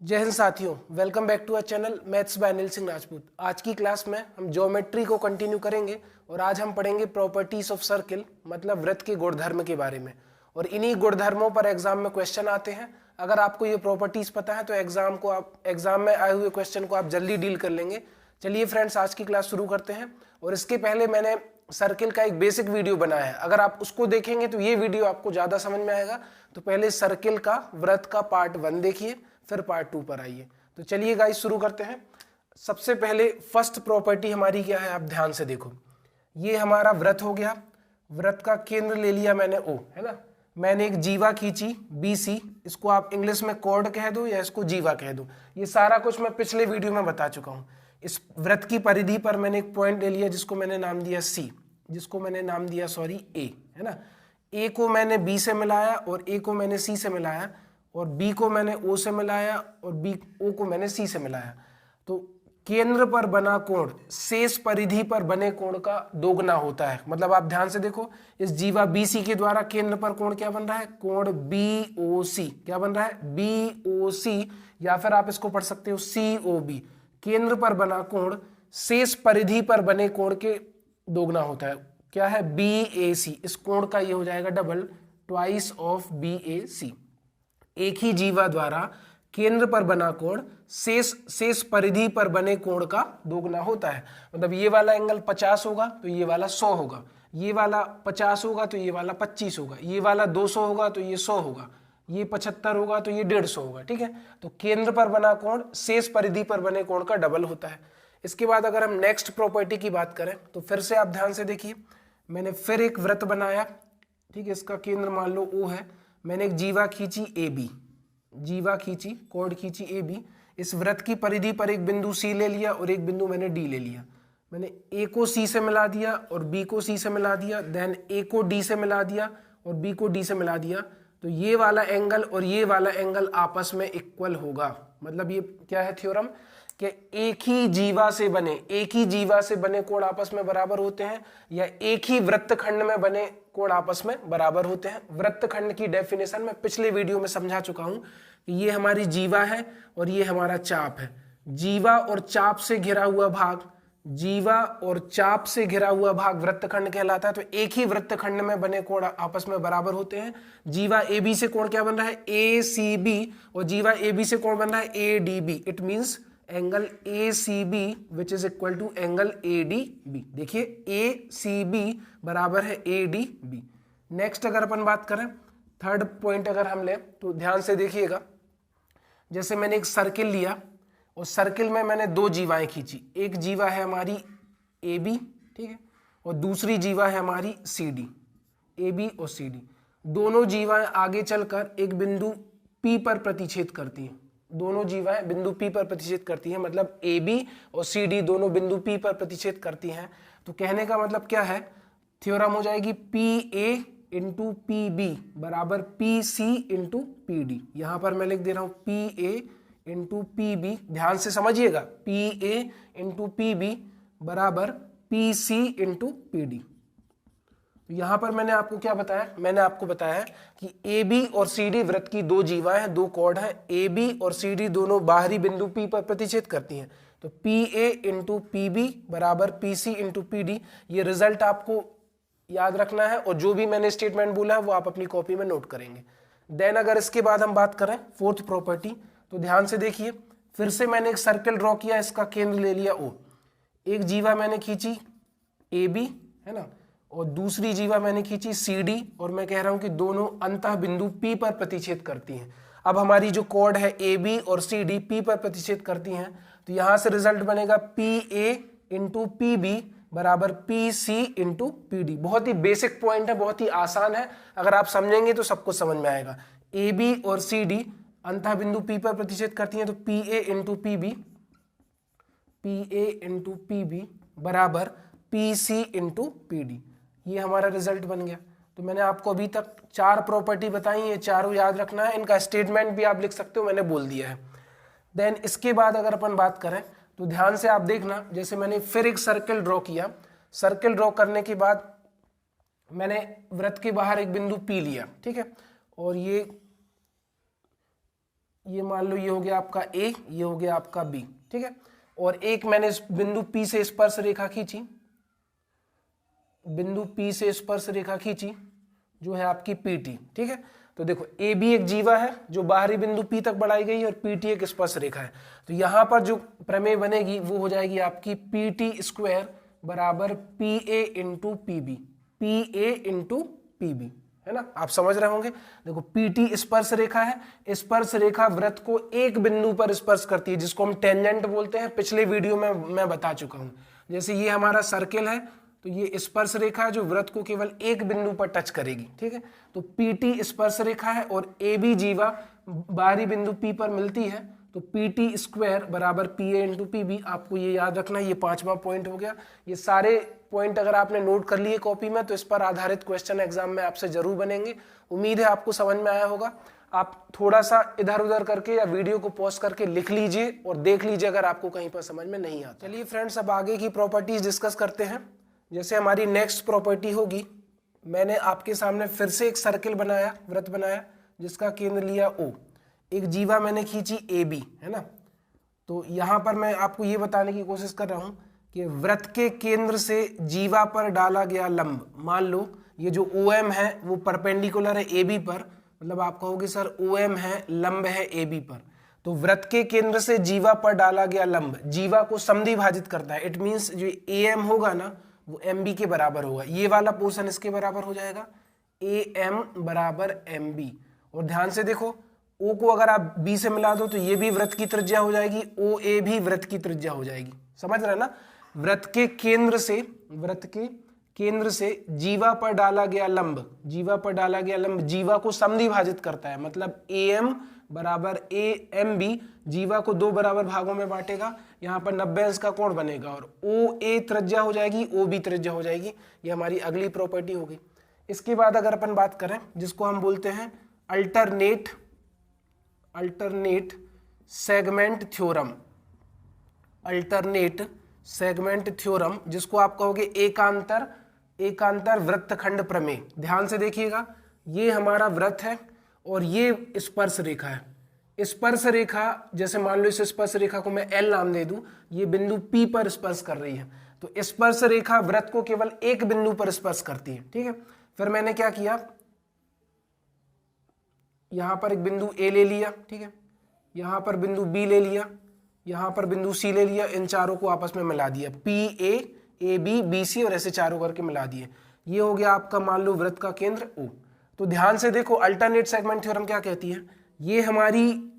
जय हिंद साथियों, welcome back to our channel maths by Anil Singh Rajput. आज की क्लास में हम ज्योमेट्री को कंटिन्यू करेंगे और आज हम पढ़ेंगे प्रॉपर्टीज ऑफ सर्किल, मतलब वृत्त के गुणधर्म के बारे में। और इन्हीं गुणधर्मों पर एग्जाम में क्वेश्चन आते हैं। अगर आपको ये प्रॉपर्टीज पता है तो एग्जाम में आए हुए क्वेश्चन को आप जल्दी डील कर लेंगे। चलिए फ्रेंड्स, आज की क्लास शुरू करते हैं। और इसके पहले मैंने सर्किल का एक बेसिक वीडियो बनाया है, अगर आप उसको देखेंगे तो ये वीडियो आपको ज्यादा समझ में आएगा। तो पहले सर्किल का वृत्त का पार्ट 1 देखिए, फिर पार्ट 2 पर आइए। तो चलिए गाइस शुरू करते हैं। सबसे पहले फर्स्ट प्रॉपर्टी हमारी क्या है, आप ध्यान से देखो। ये हमारा वृत्त हो गया, वृत्त का केंद्र ले लिया मैंने O, है ना। मैंने एक जीवा खींची BC, इसको आप इंग्लिश में कॉर्ड कह दो या इसको जीवा कह दो। ये सारा कुछ मैं पिछले वीडियो में बता चुका हूं। इस वृत्त की परिधि पर मैंने एक पॉइंट ले लिया जिसको मैंने नाम दिया C, जिसको मैंने नाम दिया A, है ना। A को मैंने B से मिलाया और A को मैंने C से मिलाया, और B को मैंने O से मिलाया और O को मैंने C से मिलाया। तो केंद्र पर बना कोण शेष परिधि पर बने कोण का दोगुना होता है। मतलब आप ध्यान से देखो, इस जीवा BC के द्वारा केंद्र पर कोण क्या बन रहा है, कोण BOC। क्या बन रहा है, BOC, या फिर आप इसको पढ़ सकते हो COB। केंद्र पर बना कोण शेष परिधि पर बने कोण के दोगुना होता है। क्या है, BAC। इस कोण का ये हो जाएगा डबल, ट्वाइस ऑफ BAC। एक ही जीवा द्वारा केंद्र पर बना कोण शेष परिधि पर बने कोण का दोगुना होता है। मतलब ये वाला एंगल 50 होगा तो ये वाला 100 होगा, ये वाला 50 होगा तो ये वाला 25 होगा, ये वाला 200 होगा तो ये 100 होगा, ये 75 होगा तो ये 150 होगा। ठीक है, तो केंद्र पर बना कोण शेष परिधि पर बने कोण का डबल होता है। इसके बाद अगर हम नेक्स्ट प्रॉपर्टी की बात करें तो फिर से आप ध्यान से देखिए, मैंने फिर एक वृत्त बनाया। ठीक है, इसका केंद्र मान लो O है। मैंने एक जीवा खींची AB, जीवा खींची, कॉर्ड खींची AB। इस वृत्त की परिधि पर एक बिंदु C ले लिया और एक बिंदु मैंने D ले लिया। मैंने A को C से मिला दिया और B को C से मिला दिया, देन A को D से मिला दिया और B को D से मिला दिया। तो ये वाला एंगल और ये वाला एंगल आपस में इक्वल होगा। मतलब ये क्या है थ्योरम, कि एक ही जीवा से बने कोण आपस में बराबर होते हैं, या एक ही वृत्तखंड में बने कोण आपस में बराबर होते हैं। वृत्तखंड की डेफिनेशन मैं पिछले वीडियो में समझा चुका हूं कि ये हमारी जीवा है और ये हमारा चाप है। जीवा और चाप से घिरा हुआ भाग वृत्तखंड कहलाता है। तो एक ही वृत्तखंड में बने कोण आपस में बराबर होते हैं। जीवा AB से कोण क्या बन रहा है, ACB, और जीवा AB से कोण बन रहा है ADB। It means angle ACB which is equal to angle ADB। देखिए ACB बराबर है ADB। नेक्स्ट अगर अपन बात करें, थर्ड पॉइंट अगर हम ले तो ध्यान से देखिएगा। जैसे मैंने एक सर्किल लिया और सर्किल में मैंने दो जीवाएं खींची। एक जीवा है हमारी AB, ठीक है, और दूसरी जीवा है हमारी CD। AB और CD दोनों जीवाएं आगे चलकर एक बिंदु P पर प्रतिच्छेद करती हैं। दोनों जीवाएं बिंदु P पर प्रतिच्छेद करती हैं, मतलब AB और CD दोनों बिंदु P पर प्रतिच्छेद करती हैं। तो कहने का मतलब क्या है, थ्योरम हो जाएगी PA इंटू PB बराबर PC इंटू PD। यहां पर मैं लिख दे रहा हूं PA इंटू PB, ध्यान से समझिएगा, PA इंटू PB बराबर PC इंटू PD। यहां पर मैंने आपको क्या बताया, मैंने आपको बताया कि AB और CD वृत्त की दो जीवाएं हैं, दो कॉर्ड हैं। AB और CD दोनों बाहरी बिंदु P पर प्रतिच्छेद करती हैं। तो PA इंटू PB बराबर PC इंटू PD। ये रिजल्ट आपको याद रखना है, और जो भी मैंने स्टेटमेंट बोला है वो आप अपनी कॉपी में नोट करेंगे। देन अगर इसके बाद हम बात करें फोर्थ प्रॉपर्टी, तो ध्यान से देखिए, फिर से मैंने एक सर्कल ड्रॉ किया, इसका केंद्र ले लिया O। एक जीवा मैंने खींची AB, है ना, और दूसरी जीवा मैंने खींची CD, और मैं कह रहा हूं कि दोनों अंतः बिंदु P पर प्रतिच्छेद करती हैं। अब हमारी जो कॉर्ड है AB और CD P पर प्रतिच्छेद करती हैं, तो यहां से रिजल्ट बनेगा PA इंटू PB बराबर PC इंटू PD। बहुत ही बेसिक पॉइंट है, बहुत ही आसान है, अगर आप समझेंगे तो सब कुछ समझ में आएगा। AB और CD अंतः बिंदु P पर प्रतिच्छेद करती हैं, तो PA इंटू PB बराबर PC इंटू PD। ये हमारा रिजल्ट बन गया। तो मैंने आपको अभी तक 4 प्रॉपर्टी बताई, ये चारों याद रखना है, इनका स्टेटमेंट भी आप लिख सकते हो, मैंने बोल दिया है। देन इसके बाद अगर अपन बात करें तो ध्यान से आप देखना, जैसे मैंने फिर एक सर्कल ड्रॉ किया। सर्कल ड्रॉ करने के बाद मैंने वृत्त के बाहर एक बिंदु P लिया, ठीक है, और ये ये मान लो ये हो गया आपका ए, ये हो गया आपका बी, ठीक है। और एक मैंने इस बिंदु P से स्पर्श रेखा खींची, बिंदु P से स्पर्श रेखा खींची जो है आपकी PT, ठीक है। तो देखो AB एक जीवा है जो बाहरी बिंदु P तक बढ़ाई गई है और PT एक स्पर्श रेखा है। तो यहां पर जो प्रमेय बनेगी वो हो जाएगी आपकी PT स्क्वायर बराबर PA into PB, PA into PB, है ना। आप समझ रहे होंगे। देखो PT स्पर्श रेखा है, स्पर्श रेखा वृत्त को एक बिंदु पर स्पर्श करती है जिसको हम टेंजेंट बोलते हैं, पिछले वीडियो में मैं बता चुका हूं। जैसे ये हमारा सर्किल है तो ये स्पर्श रेखा है जो वृत्त को केवल एक बिंदु पर टच करेगी, ठीक है। तो PT स्पर्श रेखा है और AB जीवा बाहरी बिंदु P पर मिलती है, तो PT स्क्वायर बराबर PA इंटू PB। आपको ये याद रखना, ये 5वां पॉइंट हो गया। ये सारे पॉइंट अगर आपने नोट कर लिए कॉपी में तो इस पर आधारित क्वेश्चन एग्जाम में आपसे जरूर बनेंगे। उम्मीद है आपको समझ में आया होगा। आप थोड़ा सा इधर उधर करके या वीडियो को पॉज करके लिख लीजिए और देख लीजिए अगर आपको कहीं पर समझ में नहीं आता। चलिए फ्रेंड्स, अब आगे की प्रॉपर्टीज डिस्कस करते हैं। जैसे हमारी नेक्स्ट प्रॉपर्टी होगी, मैंने आपके सामने फिर से एक सर्किल बनाया, वृत्त बनाया जिसका केंद्र लिया O, एक जीवा मैंने खींची AB, है ना। तो यहां पर मैं आपको ये बताने की कोशिश कर रहा हूं कि वृत्त के केंद्र से जीवा पर डाला गया लंब, मान लो ये जो OM है वो परपेंडिकुलर है AB पर, मतलब आप कहोगे सर OM है, लंब है AB पर। तो वृत्त के केंद्र से जीवा पर डाला गया लंब जीवा को समद्विभाजित करता है। इट मींस जो AM होगा ना वो MB के बराबर होगा। ये वाला पोर्शन इसके बराबर हो जाएगा, AM बराबर MB। और ध्यान से देखो, O को अगर आप B से मिला दो तो ये भी वृत्त की त्रिज्या हो जाएगी, OA भी वृत्त की त्रिज्या हो जाएगी। समझ रहे ना। वृत्त के केंद्र से जीवा पर डाला गया लंब, जीवा पर डाला गया लंब जीवा को समद्विभाजित करता है, मतलब AM बराबर AMB जीवा को दो बराबर भागों में बांटेगा। यहाँ पर 90 अंश का कोण बनेगा और OA त्रिज्या हो जाएगी, OB त्रिज्या हो जाएगी। ये हमारी अगली प्रॉपर्टी होगी। इसके बाद अगर अपन बात करें जिसको हम बोलते हैं alternate segment theorem, alternate segment theorem, जिसको आप कहोगे एकांतर वृत्तखंड प्रमेय। ध्यान से देखिएगा, ये हमारा वृत्त है और ये स्पर्श रेखा है। स्पर्श रेखा, जैसे मान लो इस स्पर्श रेखा को मैं L नाम दे दूं, ये बिंदु P पर स्पर्श कर रही है। तो स्पर्श रेखा वृत्त को केवल एक बिंदु पर स्पर्श करती है, ठीक है। फिर मैंने क्या किया, यहां पर एक बिंदु A ले लिया, ठीक है, यहां पर बिंदु B ले लिया, यहां पर बिंदु C ले लिया, इन चारों को आपस में मिला दिया, PA AB BC और ऐसे चारों करके मिला दिए। ये हो गया आपका मान लो वृत्त का केंद्र O। तो ध्यान से देखो, अल्टरनेट सेगमेंट थ्योरम क्या कहती है, ये हमारी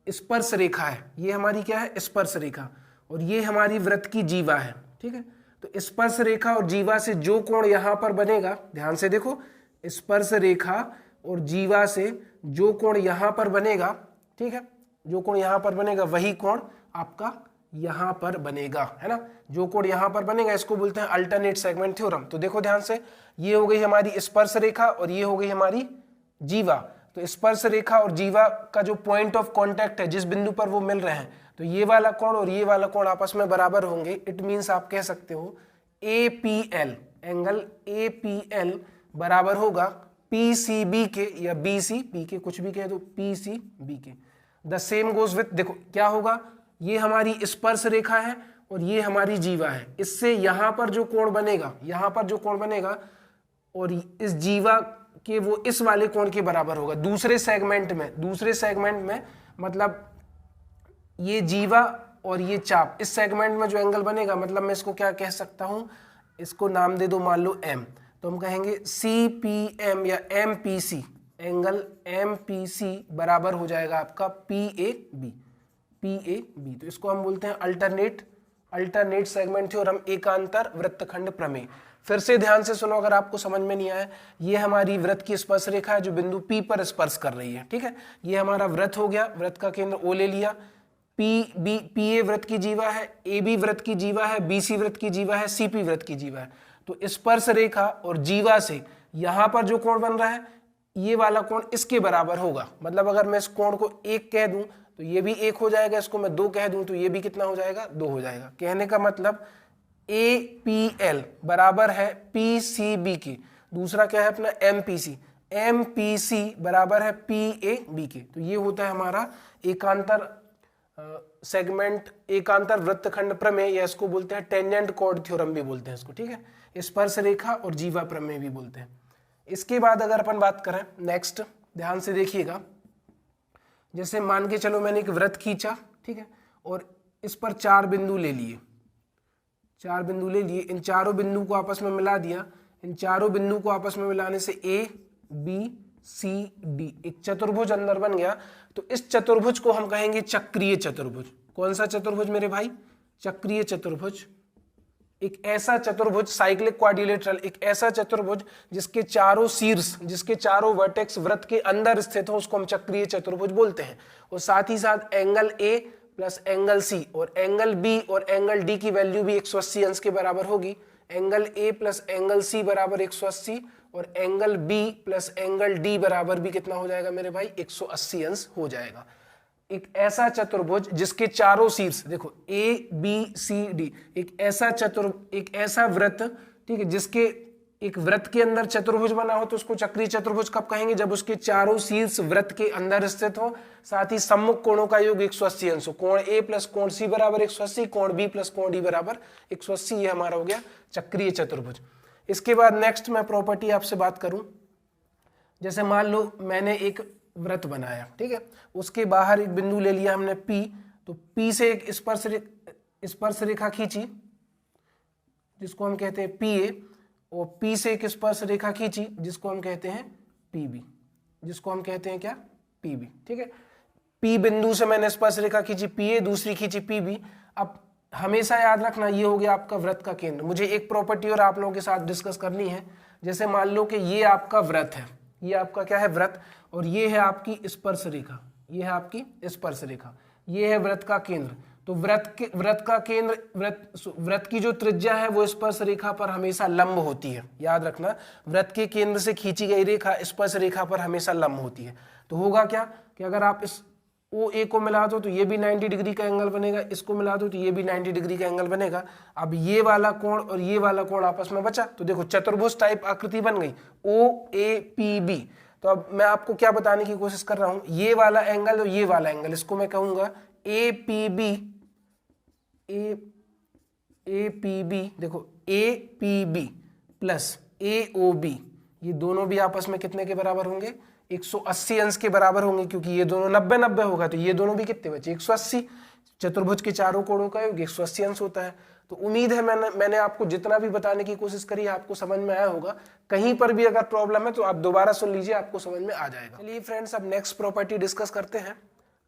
स्पर्श रेखा है, ये हमारी क्या है, स्पर्श रेखा, और ये हमारी वृत्त की जीवा है, ठीक है। तो स्पर्श रेखा और जीवा से जो कोण यहां पर बनेगा, ध्यान से देखो, स्पर्श रेखा और जीवा से जो कोण यहां पर बनेगा, ठीक है, जो कोण यहां पर बनेगा वही कोण आपका यहां पर बनेगा, है ना। जो कोण यहां पर बनेगा इसको बोलते हैं अल्टरनेट सेगमेंट थ्योरम। तो देखो ध्यान से, ये हो गई हमारी स्पर्श रेखा और ये हो गई हमारी जीवा। तो स्पर्श रेखा और जीवा का जो पॉइंट ऑफ कांटेक्ट है, जिस बिंदु पर वो मिल रहे हैं, तो ये वाला कोण और ये वाला कोण आपस में बराबर होंगे। इट मींस आप कह सकते हो APL, एंगल APL बराबर होगा PCB के या BC के, कुछ भी कह दो, PCB के। द सेम गोज विथ, देखो क्या होगा, ये हमारी स्पर्श रेखा है और ये हमारी जीवा है। इससे यहां पर जो कोण बनेगा, यहां पर जो कोण बनेगा और इस जीवा के वो इस वाले कोण के बराबर होगा दूसरे सेगमेंट में, मतलब ये जीवा और ये चाप, इस सेगमेंट में जो एंगल बनेगा, मतलब मैं इसको क्या कह सकता हूं, इसको नाम दे दो मान लो M। तो हम कहेंगे CPM या MPC, एंगल MPC बराबर हो जाएगा आपका PAB। तो इसको हम बोलते हैं अल्टरनेट सेगमेंट थ्योरम, एकांतर वृत्तखंड प्रमेय। फिर से ध्यान से सुनो अगर आपको समझ में नहीं आया। ये हमारी वृत्त की स्पर्श रेखा है जो बिंदु P पर स्पर्श कर रही है, ठीक है। ये हमारा वृत्त हो गया, वृत्त का केंद्र O ले लिया, PA वृत्त की जीवा है, AB वृत्त की जीवा है, BC वृत्त की जीवा है, CP वृत्त की जीवा है। तो स्पर्श रेखा और जीवा से यहां पर जो कोण बन रहा है, ये वाला कोण इसके बराबर होगा। मतलब अगर मैं इस कोण को 1 कह दूं तो ये भी 1 हो जाएगा, इसको मैं 2 कह दूं तो ये भी कितना हो जाएगा, 2 हो जाएगा। कहने का मतलब APL बराबर है PCB के, दूसरा क्या है अपना MPC, MPC बराबर है PAB के। तो ये होता है हमारा एकांतर सेगमेंट, एकांतर वृत्तखंड प्रमेय, या इसको बोलते हैं टेंजेंट कॉर्ड थ्योरम भी बोलते हैं इसको, ठीक है। स्पर्श रेखा और जीवा प्रमेय भी बोलते हैं। इसके बाद अगर अपन बात करें नेक्स्ट, ध्यान से देखिएगा, जैसे मान के चलो मैंने एक वृत्त खींचा, ठीक है, और इस पर 4 बिंदु ले लिए, 4 बिंदु ले लिए, इन चारों बिंदु को आपस में मिला दिया। इन चारों बिंदु को आपस में मिलाने से ABCD एक चतुर्भुज अंदर बन गया। तो इस चतुर्भुज को हम कहेंगे चक्रीय चतुर्भुज। कौन सा चतुर्भुज मेरे भाई? चक्रीय चतुर्भुज। एक ऐसा चतुर्भुज, साइक्लिक क्वाड्रिलेटरल, एक ऐसा चतुर्भुज जिसके चारों शीर्ष, जिसके चारों वर्टेक्स वृत्त के अंदर स्थित हो, उसको हम चक्रीय चतुर्भुज बोलते हैं। और साथ ही साथ angle A plus angle C और एंगल B और एंगल D की वैल्यू भी 180 अंश के बराबर होगी। Angle A plus angle C बराबर 180 और angle B plus angle D बराबर भी कितना हो जाएगा मेरे भाई? 180 अंश हो जाएगा। एक ऐसा चतुर्भुज जिसके चारों शीर्ष, देखो ABCD, एक ऐसा वृत्त, ठीक है, जिसके एक वृत्त के अंदर चतुर्भुज बना हो तो उसको चक्रीय चतुर्भुज कब कहेंगे? जब उसके चारों शीर्ष वृत्त के अंदर स्थित हो, साथ ही सम्मुख कोणों का योग 180 अंश हो। कोण A प्लस कोण C बराबर 180, कोण B प्लस कोण D बराबर 180, ये हमारा हो गया चक्रीय चतुर्भुज। इसके बाद नेक्स्ट मैं प्रॉपर्टी आपसे बात करूं, जैसे मान लो मैंने एक वृत्त बनाया, ठीक है, उसके बाहर एक बिंदु ले लिया हमने P, तो P से एक स्पर्श रेखा खींची जिसको हम कहते हैं PA, और P से एक स्पर्श रेखा खींची जिसको हम कहते हैं PB, जिसको हम कहते हैं क्या? PB, ठीक है। P बिंदु से मैंने स्पर्श रेखा खींची PA, दूसरी खींची PB। अब हमेशा याद रखना, ये हो गया आपका वृत्त का केंद्र। मुझे एक प्रॉपर्टी और आप लोगों के साथ डिस्कस करनी है। जैसे मान लो कि ये आपका वृत्त है, ये आपका क्या है? वृत्त, और ये है आपकी स्पर्श रेखा, ये है आपकी स्पर्श रेखा, ये है वृत्त का केंद्र। तो वृत्त की जो त्रिज्या है वो स्पर्श रेखा पर हमेशा लंब होती है। याद रखना, वृत्त के केंद्र से खींची गई रेखा स्पर्श रेखा पर हमेशा लंब होती है। तो होगा क्या कि अगर आप इस OA को मिला दो तो ये भी 90 डिग्री का एंगल बनेगा, इसको मिला दो तो ये भी 90 डिग्री का एंगल बनेगा। अब ये वाला कोण और ये वाला कोण आपस में बचा, तो देखो चतुर्भुज टाइप आकृति बन गई OAPB। तो अब मैं आपको क्या बताने की कोशिश कर रहा हूं, ये वाला एंगल और ये वाला एंगल, इसको मैं कहूंगा APB। देखो APB प्लस AOB, ये दोनों भी आपस में कितने के बराबर होंगे? 180 अंश के बराबर होंगे, क्योंकि ये दोनों 90-90 होगा, तो ये दोनों भी कितने बचे? 180। चतुर्भुज के चारों कोणों का योग 180 अंश होता है। तो उम्मीद है मैंने आपको जितना भी बताने की कोशिश करी आपको समझ में आया होगा। कहीं पर भी अगर प्रॉब्लम है तो आप दोबारा सुन लीजिए, आपको समझ में आ जाएगा। चलिए फ्रेंड्स, अब नेक्स्ट प्रॉपर्टी डिस्कस करते हैं।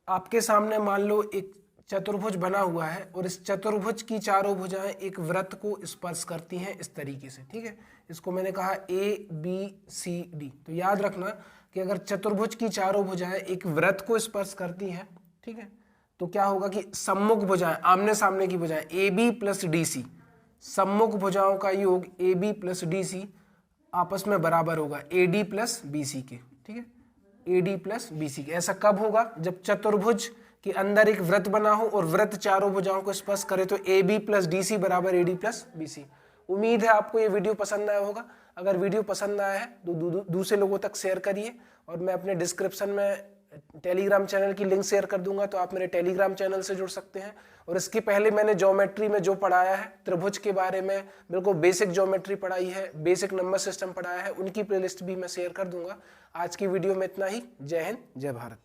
आपके सामने मान लो एक चतुर्भुज बना हुआ है और इस चतुर्भुज की चारों भुजाएं एक वृत्त को स्पर्श करती हैं इस तरीके से, ठीक है। इसको मैंने कहा ABCD। तो याद रखना कि अगर चतुर्भुज की चारों भुजाएं एक वृत्त को स्पर्श करती हैं, ठीक है, तो क्या होगा कि सम्मुख भुजाएं, आमने सामने की भुजाएं AB प्लस DC, सम्मुख भुजाओं का योग AB प्लस DC आपस में बराबर होगा AD प्लस BC के, ठीक है, AD प्लस BC के। ऐसा कब होगा? जब चतुर्भुज के अंदर एक वृत्त बना हो और वृत्त चारों भुजाओं को स्पर्श करे, तो AB प्लस DC बराबर AD प्लस BC। उम्मीद है आपको ये वीडियो पसंद आया होगा। अगर वीडियो पसंद आया है तो दूसरे लोगों तक शेयर करिए, और मैं अपने डिस्क्रिप्शन में टेलीग्राम चैनल की लिंक शेयर कर दूंगा, तो आप मेरे टेलीग्राम चैनल से जुड़ सकते हैं। और इसके पहले मैंने ज्योमेट्री में जो पढ़ाया है, त्रिभुज के बारे में बिल्कुल बेसिक ज्योमेट्री पढ़ाई है, बेसिक नंबर सिस्टम पढ़ाया है, उनकी प्लेलिस्ट भी मैं शेयर कर दूंगा। आज की वीडियो में इतना ही। जय हिंद, जय भारत।